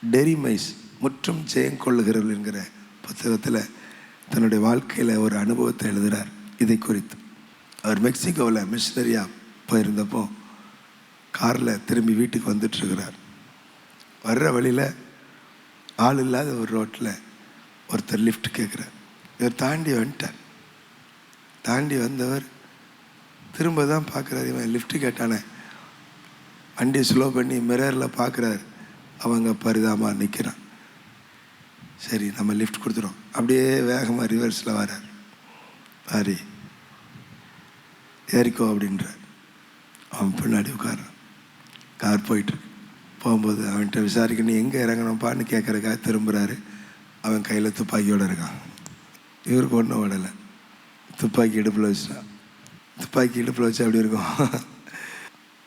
டெரிமைஸ் முற்றும் ஜெயம் கொள்ளுகிறவர்கள் என்கிற புத்தகத்தில் தன்னுடைய வாழ்க்கையில் ஒரு அனுபவத்தை எழுதுகிறார். இதை குறித்து அவர் மெக்சிகோவில் மிஷினரியாக போயிருந்தப்போ காரில் திரும்பி வீட்டுக்கு வந்துட்டுருக்கிறார். வர்ற வழியில் ஆள் இல்லாத ஒரு ரோட்டில் ஒருத்தர் லிஃப்ட் கேட்குறார். இவர் தாண்டி வந்துட்டார். தாண்டி வந்தவர் திரும்ப தான் பார்க்குறாரு. இவன் லிஃப்ட்டு கேட்டானே, வண்டியை ஸ்லோ பண்ணி மிரரில் பார்க்குறாரு. அவங்க பரிதாபமாக நிற்கிறான். சரி நம்ம லிஃப்ட் கொடுத்துரும். அப்படியே வேகமாக ரிவர்ஸில் வரார். சாரி ஏறிக்கோ அப்படின்றார். அவன் பின்னாடி உட்காரான். கார் போயிட்டுருக்கு. போகும்போது அவன்கிட்ட விசாரிக்க, நீ எங்கே இறங்கணும்ப்பான்னு கேட்குறக்காக திரும்புகிறாரு. அவன் கையில் துப்பாக்கியோடு இருக்கான். இவருக்கு ஒன்றும் விடலை. துப்பாக்கி இடுப்பில் வச்சுட்டான். துப்பாக்கி இடுப்பில் வச்சு அப்படி இருக்கும்.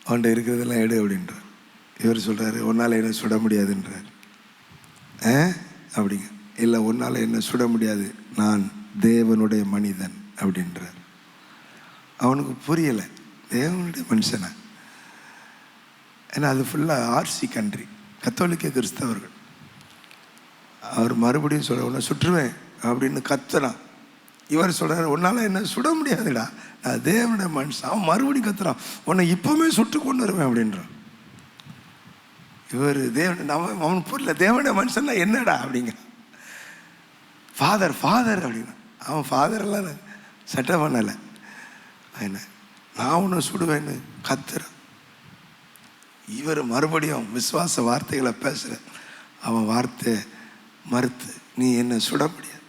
அவன்கிட்ட இருக்கிறதெல்லாம் எடு அப்படின்றார். இவர் சொல்கிறாரு, உன்னால் என்ன சுட முடியாதுன்றார். அப்படிங்க. இல்லை, உன்னால் என்ன சுட முடியாது, நான் தேவனுடைய மனிதன் அப்படின்றார். அவனுக்கு புரியலை தேவனுடைய மனுஷனை. ஏன்னா அது ஃபுல்லாக ஆர்சி கண்ட்ரி, கத்தோலிக்க கிறிஸ்தவர்கள். அவர் மறுபடியும் சொல்ல, உன்னை சுற்றுவேன் அப்படின்னு கத்துறான். இவர் சொல்கிறார், உன்னால் என்ன சுட முடியாதுடா, நான் தேவனுடைய மனுஷன். அவன் மறுபடியும் கத்துறான், உன்னை இப்போவுமே சுட்டு கொண்டு வருவேன் அப்படின்றான். இவர் தேவன், அவன் புரியல தேவனுடைய மனுஷன்னா என்னடா அப்படிங்க. ஃபாதர் ஃபாதர் அப்படின்னா, அவன் ஃபாதரெல்லாம் சட்டை பண்ணலை. என்ன, நான் உன்னை சுடுவேன்னு கத்துறான். இவர் மறுபடியும் விசுவாச வார்த்தைகளை பேசுகிற. அவன் வார்த்தை மறுத்து, நீ என்ன சுட முடியாது,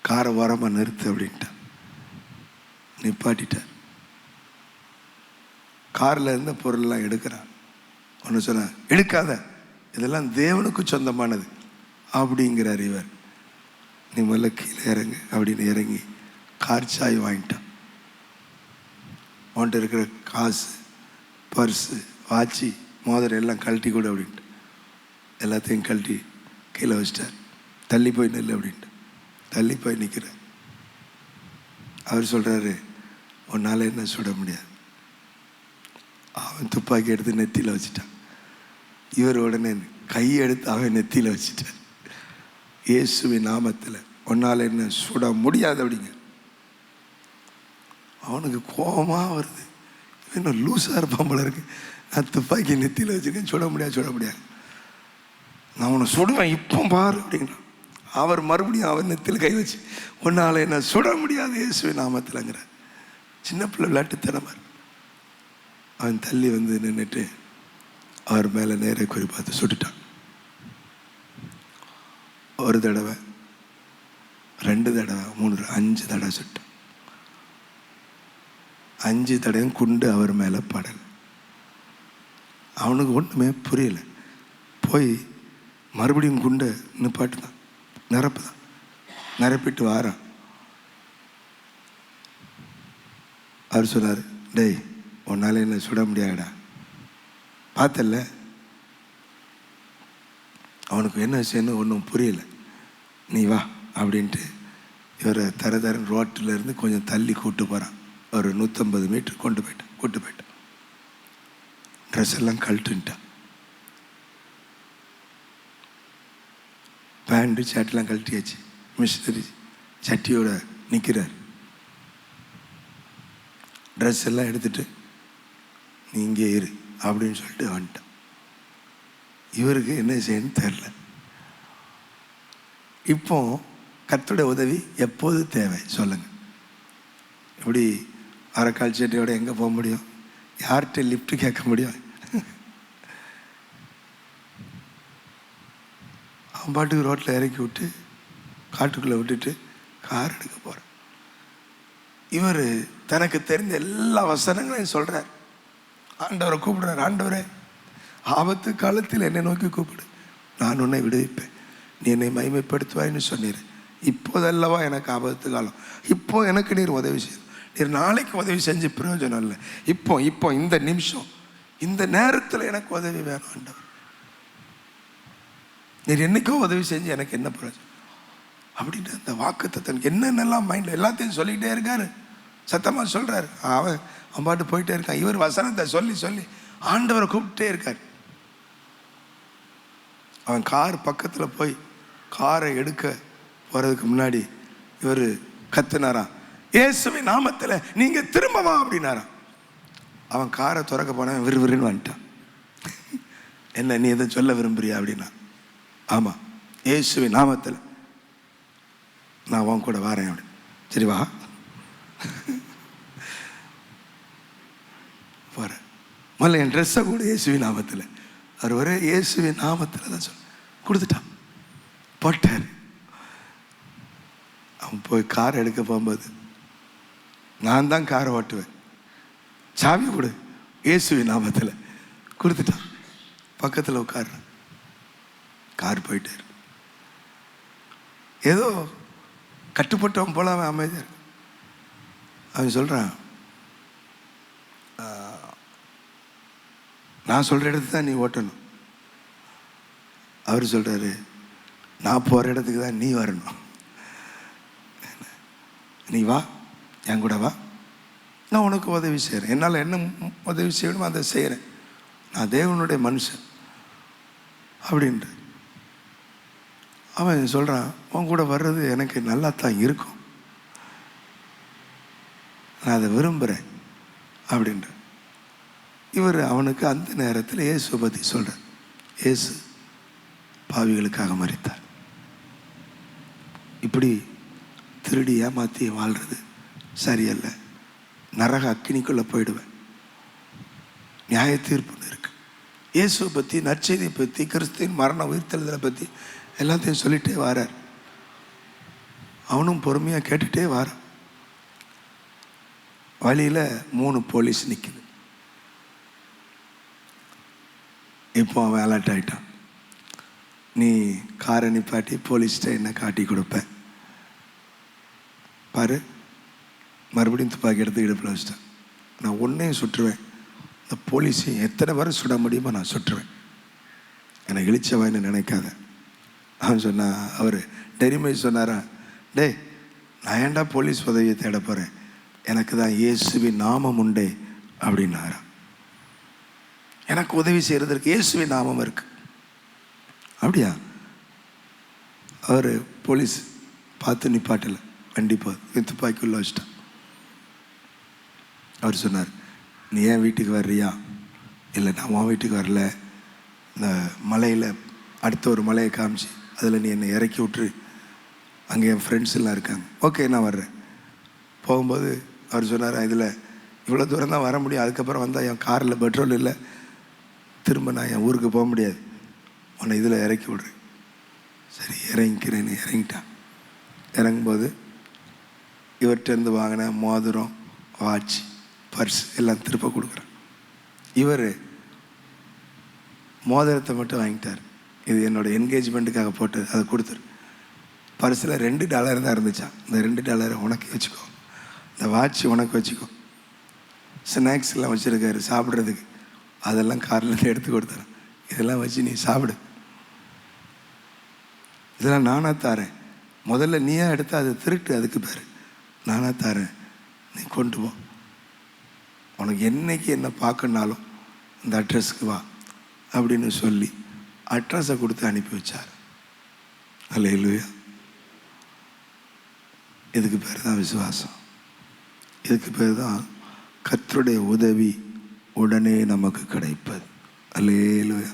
காரை ஓரமாக நிறுத்து அப்படின்ட்டான். நிப்பாட்டிட்டார். காரில் இருந்த பொருள்லாம் எடுக்கிறான். ஒன்று சொன்ன, எடுக்காத, இதெல்லாம் தேவனுக்கு சொந்தமானது அப்படிங்கிறார் இவர். நீ முதல்ல கீழே இறங்கு அப்படின்னு இறங்கி கார் சாய் வாங்கிட்டான். அவன்கிட்ட இருக்கிற காசு, பர்ஸு, வாட்சி, மோதிரம் எல்லாம் கழட்டி கொடு அப்படின்ட்டு எல்லாத்தையும் கழட்டி கீழே வச்சிட்டார். தள்ளி போய் நில்லு அப்படின்ட்டு தள்ளி போய் நிற்கிறார். அவர் சொல்கிறாரு, உன்னால் என்ன சுட முடியாது. அவன் துப்பாக்கி எடுத்து நெத்தியில் வச்சுட்டான். இவர் உடனே கையெடுத்து அவன் நெத்தியில் வச்சுட்டார். இயேசுவின் நாமத்தில் உன்னால் என்ன சுட முடியாது அப்படிங்க. அவனுக்கு கோபமாக வருது. இன்னும் லூஸாக இருப்பான் போல இருக்கு. நான் துப்பாக்கி நெத்தியில் வச்சுருக்கேன், சுட முடியாது. நான் உன்னை சுடுவேன் இப்போ பாரு அப்படிங்கிறான். அவர் மறுபடியும் அவர் நெத்தியில் கை வச்சு, உன்னால் என்ன சுட முடியாது இயேசுவின் நாமத்தில்ங்கிற. சின்ன பிள்ளை விளையாட்டுத்தனமாக. அவன் தள்ளி வந்து நின்றுட்டு அவர் மேலே நேர குறி பார்த்து சுட்டுட்டான். ஒரு தடவை, 2 தடவை, 3, 5 தடவை சுட்டான். 5 தடவையும் குண்டு அவர் மேலே படலை. அவனுக்கு ஒன்றுமே புரியலை. போய் மறுபடியும் குண்டை நிப்பாட்டு தான், நிரப்பு தான், நிரப்பிட்டு வாரான். அவர் சொன்னார், டேய் உன்னால் என்ன சுட முடியாதுடா, பார்த்தல. அவனுக்கு என்ன செய்யணும் ஒன்றும் புரியலை. நீ வா அப்படின்ட்டு இவரை தரதரன் ரோட்டிலேருந்து கொஞ்சம் தள்ளி கூப்பிட்டு போகிறான். ஒரு 150 மீட்டர் கூட்டு போயிட்டான். ட்ரெஸ் எல்லாம் கழட்டுன்ட்டான். பேண்ட்டு சட்டெல்லாம் கழட்டியாச்சு. மிஷினரி சட்டியோட நிற்கிறார். ட்ரெஸ் எல்லாம் எடுத்துட்டு, நீ இங்கே இரு அப்படின்னு சொல்லிட்டு வந்துட்டான். இவருக்கு என்ன செய்யணும்னு தெரில. இப்போ கர்த்தருடைய உதவி எப்போது தேவை சொல்லுங்க. இப்படி அரைக்கால் சட்டியோட எங்கே போக முடியும்? யார்கிட்ட லிஃப்ட் கேட்க முடியும்? அவன் பாட்டுக்கு ரோட்டில் இறக்கி விட்டு காட்டுக்குள்ளே விட்டுட்டு கார் எடுக்க போகிறான். இவர் தனக்கு தெரிந்த எல்லா வசனங்களையும் சொல்கிறார். ஆண்டவரை கூப்பிடுறார். ஆண்டவரே, ஆபத்து காலத்தில் என்னை நோக்கி கூப்பிடு, நான் உன்னை விடுவிப்பேன், நீ என்னை மகிமைப்படுத்துவாய்ன்னு சொன்னீர். இப்போதல்லவா எனக்கு ஆபத்து காலம், இப்போ எனக்கு நீர் உதவி செய்யும். நீர் நாளைக்கு உதவி செஞ்சு பிரயோஜனம் இல்லை. இப்போ இந்த நிமிஷம், இந்த நேரத்தில் எனக்கு உதவி வேணும் ஆண்டவர். நீர் என்னைக்கோ உதவி செஞ்சு எனக்கு என்ன பிரயோஜனம் அப்படின்ட்டு அந்த வாக்குத்தத்தன் என்னென்னலாம் மைண்டில் எல்லாத்தையும் சொல்லிகிட்டே இருக்காரு. சத்தமாக சொல்கிறாரு. அவன் பாட்டு போயிட்டே இருக்கான். இவர் வசனத்தை சொல்லி சொல்லி ஆண்டவரை கூப்பிட்டே இருக்கார். அவன் கார் பக்கத்தில் போய் காரை எடுக்க போகிறதுக்கு முன்னாடி இவர் கத்துனாராம், இயேசுவின் நாமத்தில் நீங்கள் திரும்பவா அப்படின்னாராம். அவன் காரை திறக்க போனவன் விறுவிறுன்னு வந்துட்டான். என்ன நீ எதை சொல்ல விரும்புறியா அப்படின்னா, ஆமாம் இயேசுவின் நாமத்தில் நான் உன் கூட வரேன் அப்படி. சரி வா போகிறேன். முதல்ல என் ட்ரெஸ்ஸை கூட இயேசுவின் நாமத்தில், அவர் ஒரே இயேசுவின் நாமத்தில் தான் சொல்ல கொடுத்துட்டான், போட்டார். அவன் போய் கார் எடுக்க போகும்போது, நான் தான் காரை ஓட்டுவேன், சாவி கொடு, இயேசுவின் நாமத்தில் கொடுத்துட்டான். பக்கத்தில் உட்கார்றேன், கார் போயிட்டார். ஏதோ கட்டுப்பட்டவன் போல அவன் அமைதியாக இருக்கு. அவன் சொல்கிறான், நான் சொல்கிற இடத்துக்கு தான் நீ ஓட்டணும். அவர் சொல்கிறாரு, நான் போகிற இடத்துக்கு தான் நீ வரணும். நீ வா, என் கூட வா, நான் உனக்கு உதவி செய்கிறேன். என்னால் என்ன உதவி செய்யணுமோ அதை செய்கிறேன். நான் தேவனுடைய மனுஷன் அப்படின்ட்டு அவன் சொல்கிறான், உன் கூட வர்றது எனக்கு நல்லா தான் இருக்கும், நான் அதை விரும்புகிறேன் அப்படின்ற. இவர் அவனுக்கு அந்த நேரத்தில் இயேசு பற்றி சொல்கிறார். இயேசு பாவிகளுக்காக மரித்தார். இப்படி திருடி ஏமாற்றி வாழ்கிறது சரியல்ல, நரக அக்கினிக்குள்ளே போயிடுவேன், நியாய தீர்ப்புன்னு இருக்கு. இயேசுவை பற்றி, நற்செய்தியை பற்றி, கிறிஸ்துவின் மரண உயிர்த்தெழுதலை பற்றி எல்லாத்தையும் சொல்லிகிட்டே வாரார். அவனும் பொறுமையாக கேட்டுகிட்டே வாரான். வழியில் 3 போலீஸ் நிற்குது. இப்போ அவன் அலர்ட் ஆகிட்டான். நீ காரை நிப்பாட்டி போலீஸ்கிட்ட என்ன காட்டி கொடுப்பேன் பாரு. மறுபடியும் துப்பாக்கி எடுத்து இடுப்பில் வச்சிட்டேன். நான் ஒன்றையும் சுட்டுருவேன், இந்த போலீஸையும் எத்தனை பேரை சுட முடியுமோ நான் சுட்டுருவேன், என்னை இழிச்சவான்னு நினைக்காத. அவன் சொன்னான், அவர் டெரிமை சொன்னாரா, டே நான் ஏன்டா போலீஸ் உதவியை தேட போகிறேன், எனக்கு தான் இயேசுவின் நாமம் உண்டே அப்படின்னாரா. எனக்கு உதவி செய்கிறதுக்கு இயேசுவின் நாமம் இருக்கு. அப்படியா? அவர் போலீஸ் பார்த்து நிப்பாட்டல, வண்டி போகுது, துப்பாக்கி உள்ள வச்சிட்டான். அவர் சொன்னார், நீ ஏன் வீட்டுக்கு வர்றியா? இல்லை நான் உன் வீட்டுக்கு வரல, இந்த மலையில் அடுத்த ஒரு மலையை காமிச்சு அதில் நீ என்னை இறக்கி விட்டுரு, அங்கே என் ஃப்ரெண்ட்ஸ் எல்லாம் இருக்காங்க. ஓகே நான் வர்றேன். போகும்போது அவர் சொன்னார், இதில் இவ்வளோ தூரம் தான் வர முடியும், அதுக்கப்புறம் வந்தால் என் காரில் பெட்ரோல் இல்லை, திரும்ப நான் என் ஊருக்கு போக முடியாது, உன்னை இதில் இறக்கி விட்றேன். சரி இறங்கிக்கிறேன்னு இறங்கிட்டான். இறங்கும்போது இவர்கிட்டருந்து வாங்கின மோதிரம், வாட்ச், பர்ஸ் எல்லாம் திருப்ப கொடுக்குறேன். இவர் மோதிரத்தை மட்டும் வாங்கிட்டார், இது என்னோடய என்கேஜ்மெண்ட்டுக்காக போட்டது, அதை கொடுத்துரு. பர்ஸில் $2 தான் இருந்துச்சான். இந்த $2 உனக்கு வச்சுக்கோ, இந்த வாட்ச் உனக்கு வச்சுக்கோ, ஸ்நாக்ஸ் எல்லாம் வச்சுருக்காரு சாப்பிட்றதுக்கு, அதெல்லாம் கார்லேருந்து எடுத்து கொடுத்தாரு, இதெல்லாம் வச்சு நீ சாப்பிடு, இதெல்லாம் நானாக தாரேன், முதல்ல நீயா எடுத்து அதை திருட்டு, அதுக்கு பேர் நானாக தாரேன், நீ கொண்டு போ, உனக்கு என்னைக்கு என்ன பார்க்கணுனாலும் இந்த அட்ரஸ்க்கு வா அப்படின்னு சொல்லி அட்ரஸை கொடுத்து அனுப்பி வச்சார். அல்லேலூயா. இதுக்கு பேர் தான் விசுவாசம். இதுக்கு பேர் தான் கர்த்தருடைய உதவி உடனே நமக்கு கிடைப்பது. அல்லேலூயா.